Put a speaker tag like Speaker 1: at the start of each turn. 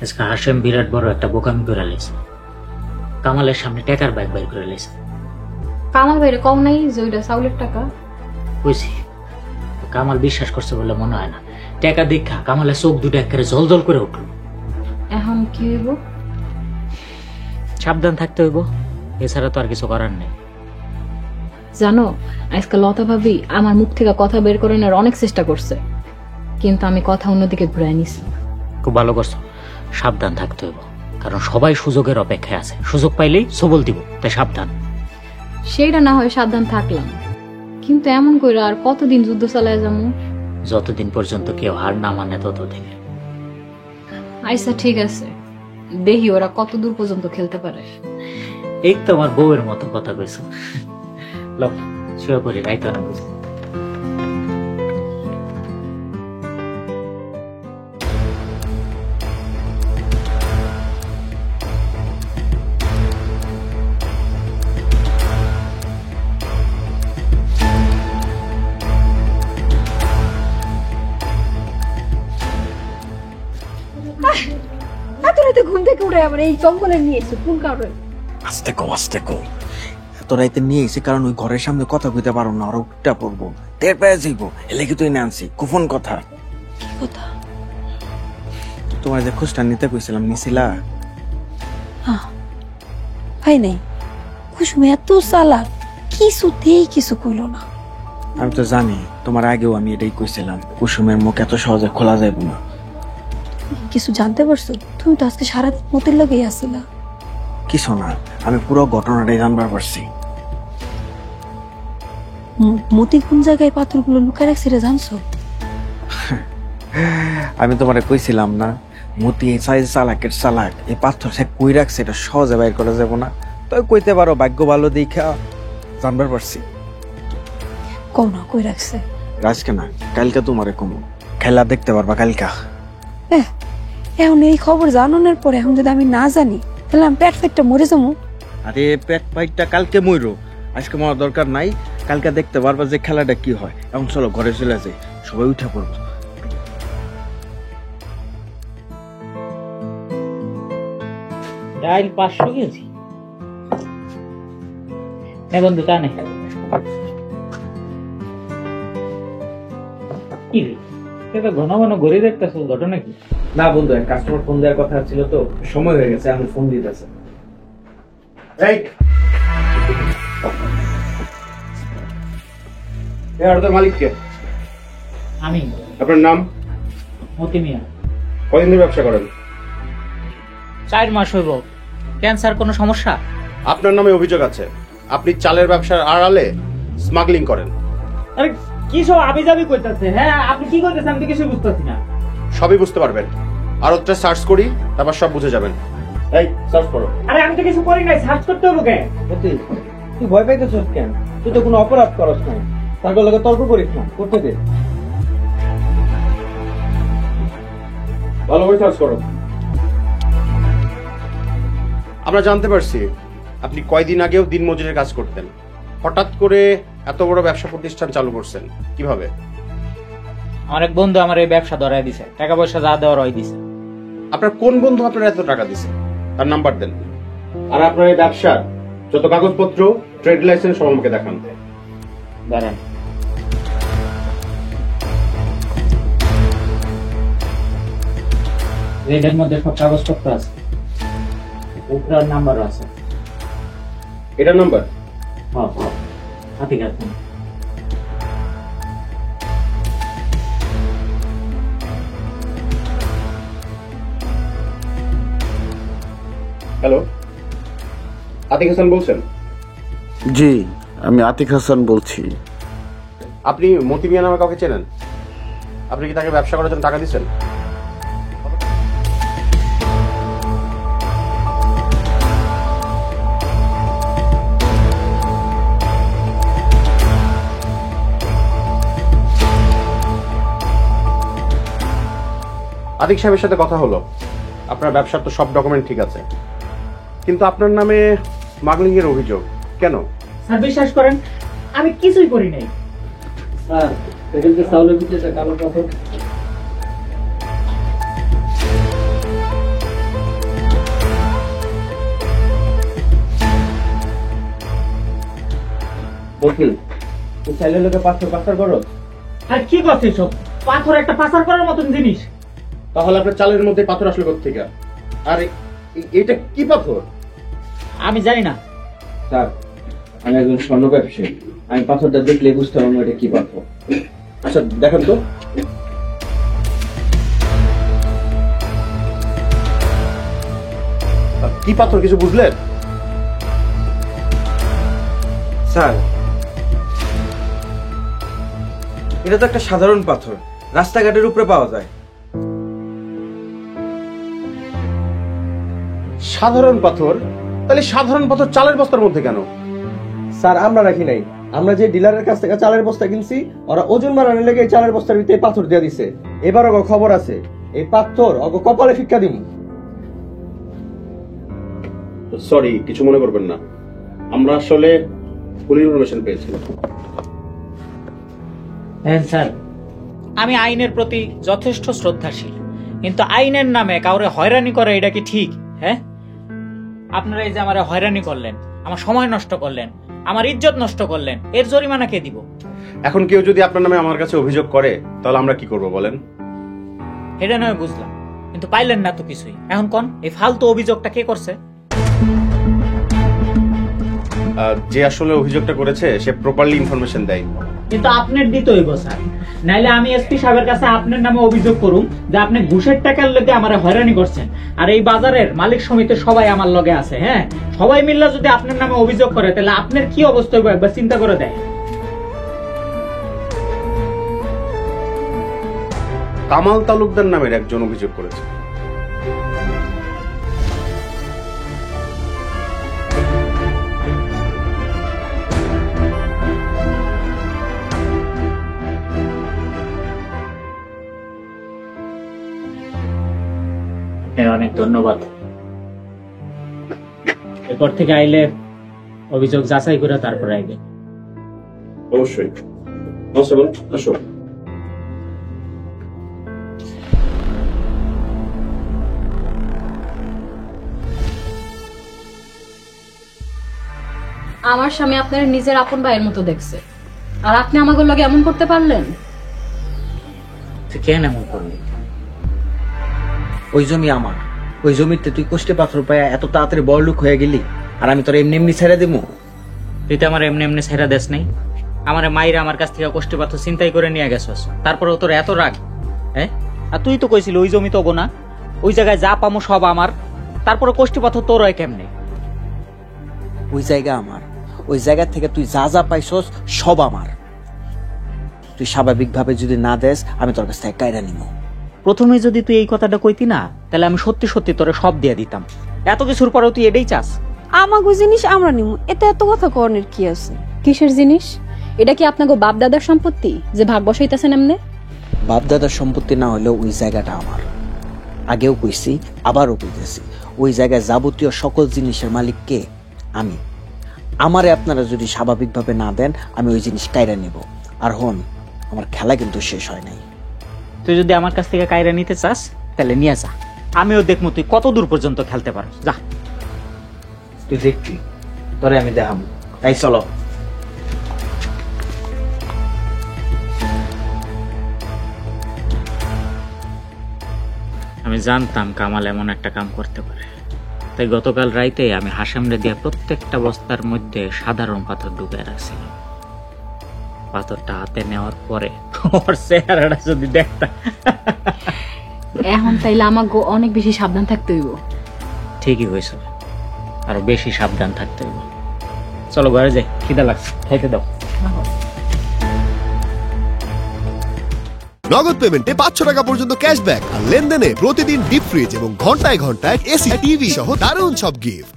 Speaker 1: আজকে হাসেম বিরাট বড় একটা বোকামি করে লেছে। কামালের সামনে টাকার ব্যাগ বের করে লেছে।
Speaker 2: কামাল ভাইরে কম নাই যে ওইটা চাউলের টাকা?
Speaker 1: বুঝছি, কামাল বিশ্বাস করছে বলে মনে হয় না। টাকা দেখা কামালের চোখ দুটো একেবারে জল জল করে উঠল।
Speaker 2: এখন কি হইব?
Speaker 1: সাবধান থাকতে হইব, এছাড়া তো আর কিছু করার নেই।
Speaker 2: জানো, আজকে লতা ভাবি আমার মুখ থেকে কথা বের করে নেওয়ার অনেক চেষ্টা করছে, কিন্তু আমি কথা অন্যদিকে ঘুরাই নিছি।
Speaker 1: খুব ভালো করছো। সাবধান থাকতে হইব, কারণ সবাই সুযোগের অপেক্ষায় আছে। সুযোগ পাইলেই সবল দিব, তাই সাবধান।
Speaker 2: সেইটা না হয় সাবধান থাকলাম, কিন্তু এমন কইরা আর কতদিন যুদ্ধ চালায় যাবো?
Speaker 1: যতদিন পর্যন্ত কেউ হার না মানে ততদিন।
Speaker 2: আচ্ছা ঠিক আছে, দেখি ওরা কত দূর পর্যন্ত খেলতে পারে।
Speaker 1: এই তো আমার বউয়ের মতো কথা কইছো। লোক শুয়ে পড়ি, রাইতো না বুঝি।
Speaker 3: এত রাতে ঘুম থেকে উঠে আবার এই জঙ্গলে নিয়ে এসে কোন কারণে?
Speaker 4: আস্তে কো এত রাইতে নিয়ে এসে কারণ ওই ঘরের সামনে কথা কইতে পারো না, ওরা উঠটা পড়বো, টের পেয়ে যাইবো, এলে কি তুই আনছি কুফন কথা।
Speaker 3: কি কথা?
Speaker 4: তোমার যে খোঁজটা নিতে কইছিলাম, নিছিলা?
Speaker 3: ভাই নাই, কুসুম এত চালাক, কিছুতেই কিছু কইল না।
Speaker 4: আমি তো জানি, তোমার আগেও আমি এটাই কইছিলাম, কুসুমের মুখ এত সহজে খোলা যাইব না।
Speaker 3: কিছু জানতে পারছো? তুমি তো আজকে সারাদিন মতির লগেই আসিলা।
Speaker 4: কিছু না, আমি পুরো ঘটনাটাই জানবার পারছি।
Speaker 3: মতি কোন জায়গায় পাথরগুলো লুকায় রাখছে রে জানছো?
Speaker 4: আমি তোমারে কইছিলাম না, মতি এই সাইজ চালাকের চালাক, এই পাথর সে কই রাখছে এটা সহজে বাইর করা যাব না। তো কইতে পারো, ভাগ্য ভালো দেখা জানবার পারছি।
Speaker 3: কও না কই রাখছে।
Speaker 4: আজকে না, কালকে তোমারে কমু, খেলা দেখতে পারবা কালকা।
Speaker 3: এখন এই খবর জানানোর পরে এখন যদি আমি না জানি, তাহলে আমি পেট ফেটটা মরে যাবো।
Speaker 4: আরে পেট ফাইটটা কালকে মইরো, আজকে মরার দরকার নাই। কালকে দেখতে পারবা যে খেলাটা কি হয়। এখন চলো ঘরে চলে যাই, সবাই উঠে পড়বো।
Speaker 1: ডাইল 500 কেজি। হ্যাঁ বন্ধু, তা নেই কি রে? এটা ঘন ঘন ঘুরে দেখতেছ, ঘটনা কি?
Speaker 4: না বন্ধু, এক কাস্টমার ফোন দেওয়ার কথা ছিল তো, সময় হয়ে গেছে, আমি ফোন দিতেছে। এই অর্ডার মালিক কে?
Speaker 1: আমি।
Speaker 5: আপনার নাম?
Speaker 1: মতি মিয়া।
Speaker 5: কদিন ধরে ব্যবসা করেন?
Speaker 1: 4 মাস হইব। ক্যান্সার কোনো সমস্যা?
Speaker 5: আপনার নামে অভিযোগ আছে, আপনি চালের ব্যবসার আড়ালে স্মাগলিং করেন।
Speaker 1: আরে কি সব আবিজাবি কইতাছে? হ্যাঁ আপনি কি কইতেছেন? আমি তো কিছু বুঝতাছি না।
Speaker 5: সবই বুঝতে পারবেন, আর ওটা সার্চ করি, তারপর সব বুঝে যাবেন। এই সার্চ করো।
Speaker 1: আরে আমি তো কিছু করি নাই, সার্চ করতে হবে কেন?
Speaker 4: তুই ভয় পাইতেছিস কেন? তুই তো কোনো অপরাধ করস নাই, তারপর লোকে তর্ক করিস না, করতে দে।
Speaker 5: ভালো করে সার্চ করো। আমরা জানতে পারছি আপনি কয়দিন আগেও দিনমজুরের কাজ করতেন, হঠাৎ করে এত বড় ব্যবসা প্রতিষ্ঠান চালু করছেন কিভাবে?
Speaker 1: আমার এক বন্ধু আমার এই ব্যবসা ধরায় দিছে, টাকা পয়সা যা দেওয়ার হয় দিছে।
Speaker 5: আপনার কোন বন্ধু আপনার এত টাকা দিছে, তার নাম্বার দেন। আর আপনার এই ব্যবসার যত কাগজপত্র, ট্রেড লাইসেন্স সব আমাকে দেখান।
Speaker 1: দাঁড়ান, এর মধ্যে সব কাগজপত্র আছে, উপরের নাম্বারও আছে।
Speaker 5: এটার নাম্বার?
Speaker 1: হ্যাঁ ঠিক আছে।
Speaker 5: হ্যালো, আতিক হাসান বলছেন?
Speaker 6: জি, আমি আতিক হাসান বলছি।
Speaker 5: আপনি মতি মিয়া নামে কাউকে চেনেন? আপনি কি তাকে ব্যবসা করার জন্য টাকা দিচ্ছেন? আতিক সাহেবের সাথে কথা হলো, আপনার ব্যবসার তো সব ডকুমেন্ট ঠিক আছে, কিন্তু আপনার নামে স্মাগলিং এর অভিযোগ কেন?
Speaker 1: স্যার বিশ্বাস করেন, আমি কিছুই করি নাই।
Speaker 7: স্যার, এখানে চাউলের ভিতরে কালো পাথর।
Speaker 4: আঙ্কেল তুই চাইলে লোকে পাথর পাথর করো।
Speaker 1: আর কি করছিস সব? পাথর একটা পাচার করার মতন জিনিস।
Speaker 5: তাহলে আপনার চালের মধ্যে পাথর আসলো কোত্থেকে? আর এটা কি পাথর?
Speaker 1: আমি জানি না।
Speaker 4: স্যার আমি একজন স্বর্ণ ব্যবসায়ী, আমি পাথরটা দেখলে বুঝতে পারবো এটা কি পাথর।
Speaker 5: আচ্ছা দেখেন তো। কি পাথর কিছু বুঝলেন?
Speaker 4: স্যার এটা তো একটা সাধারণ পাথর, রাস্তাঘাটের উপরে পাওয়া যায়।
Speaker 5: সাধারণ পাথর? তাহলে সাধারণ পাথর চালের বস্তার মধ্যে কেন?
Speaker 7: স্যার আমরা রাখি নাই, আমরা যে ডিলারের কাছ থেকে চালের বস্তা কিনছি ওরা ওজন বাড়ানোর লেগে এই চালের বস্তার ভিতরে পাথর দিয়ে দিছে। এবার ওগো খবর আছে, এই পাথর ওগো কপালে ফিক্কা দিমু।
Speaker 5: সরি, কিছু মনে করবেন না, আমরা আসলে ভুল ইনফরমেশন পেয়েছিলাম।
Speaker 1: হ্যাঁ স্যার, আমি আইনের প্রতি যথেষ্ট শ্রদ্ধাশীল, কিন্তু আইনের নামে কাউরে হয়রানি করে এটা কি ঠিক? হ্যাঁ, আপনারা এই যে আমারে হয়রানি করলেন, আমার সময় নষ্ট করলেন, আমার ইজ্জত নষ্ট করলেন, এর জরিমানা কে দিব?
Speaker 5: এখন কেউ যদি আপনার নামে আমার কাছে অভিযোগ করে তাহলে আমরা কি করব বলেন?
Speaker 1: এটা নয় বুঝলাম, কিন্তু পাইলেন না তো কিছুই। এখন কোন এই ফালতু অভিযোগটা কে করছে?
Speaker 5: যে আসলে অভিযোগটা করেছে সে প্রপারলি ইনফরমেশন দেয়।
Speaker 1: কিন্তু আপনার দিতে হইব স্যার, নাইলে আমি এসপি সাহেবের কাছে আপনার নামে অভিযোগ করুম যে আপনি ঘুষের টাকার লগে আমারে হয়রানি করছেন। আর এই বাজারের মালিক সমিতির সবাই আমার লগে আছে। হ্যাঁ, সবাই মিললে যদি আপনার নামে অভিযোগ করে তাহলে আপনার কি অবস্থা হইব একবার চিন্তা করে দেয়।
Speaker 5: কামাল তালুকদার নামের একজন অভিযোগ করেছে।
Speaker 1: অনেক ধন্যবাদ। এরপর থেকে আইলে অভিযোগ যাচাই করে তারপরে আইবে।
Speaker 5: অবশ্যই। কনস্টেবল আসো।
Speaker 2: আমার স্বামী আপনার নিজের আপন ভাইয়ের মতো দেখছে, আর আপনি আমাকে লগে এমন করতে পারলেন?
Speaker 1: তুই কেন এমন করলি?
Speaker 4: ওই জমি আমার, ওই জমিতে তুই কষ্টে পাথর পায়া এত তাড়াতাড়ি বড় লোক হয়ে গেলি, আর আমি তোর এমনি এমনি ছেড়ে দেবো?
Speaker 1: তুই তো আমার এমনি এমনি ছেড়া দেশ নাই। আমার মাইরা আমার কাছ থেকে কষ্টে পাথর চিন্তাই করে নিয়ে গেছস, তারপরে তোর এত রাগ? হ্যাঁ, আর তুই তো কইছিলি ওই জমি তো না, ওই জায়গায় যা পামো সব আমার, তারপরে কষ্টে পাথর তোর হয় কেমনে?
Speaker 4: ওই জায়গা আমার, ওই জায়গা থেকে তুই যা যা পাইছস সব আমার। তুই স্বাভাবিকভাবে যদি না দেস আমি তোর কাছ থেকে কায়রা নিব।
Speaker 1: প্রথমে যদি তুই এই কথাটা কইতি না তাহলে আমি সত্যি সত্যি তোরে সব দিয়ে দিতাম। এত কিছুর পরেও তুই এটাই চাস?
Speaker 3: আমাগো জিনিস আমরা নিমু, এতে এত কথা কর্ণের কি আছে?
Speaker 2: কিসের জিনিস? এটা কি আপনাকে বাপ দাদার সম্পত্তি যে ভাগ বসাইতেছেন এমনে?
Speaker 4: বাপ দাদার সম্পত্তি না হলেও ওই জায়গাটা আমার। আগেও কইছি, আবারও কইতেছি, ওই জায়গায় যাবতীয় সকল জিনিসের মালিক কে? আমি। আমারে আপনারা যদি স্বাভাবিকভাবে না দেন আমি ওই জিনিস কায়রা নেব। আর হন, আমার খেলা কিন্তু শেষ হয় নাই।
Speaker 1: তুই যদি আমার কাছ থেকে কায়রা নিতে চাস তাহলে নিয়ে যা, আমিও দেখবো তুই কত দূর পর্যন্ত খেলতে পারো। যা,
Speaker 4: তুই দেখবি, তোরে আমি দেখাবো। তাই চলো।
Speaker 1: আমি জানতাম কামাল এমন একটা কাম করতে পারে, তাই গতকাল রাইতে আমি হাসামরে দিয়া প্রত্যেকটা বস্তার মধ্যে সাধারণ পাথর ঢুকে রাখছিলাম। পাথরটা হাতে নেওয়ার পরে ওর চেহারাটা যদি দেখতা।
Speaker 2: এখন তাইলে আমাকে অনেক বেশি সাবধান থাকতে হইব।
Speaker 1: ঠিকই হয়েছে, আরো বেশি সাবধান থাকতে হবে। চলো ঘরে যাই, খিদা লাগছে, খাইতে দাও।
Speaker 8: নগদ পেমেন্টে 500 টাকা পর্যন্ত ক্যাশব্যাক আর লেনদেনে প্রতিদিন ডিপ ফ্রিজ এবং ঘন্টায় ঘন্টায় এসি টিভি সহ দারুণ সব গিফট।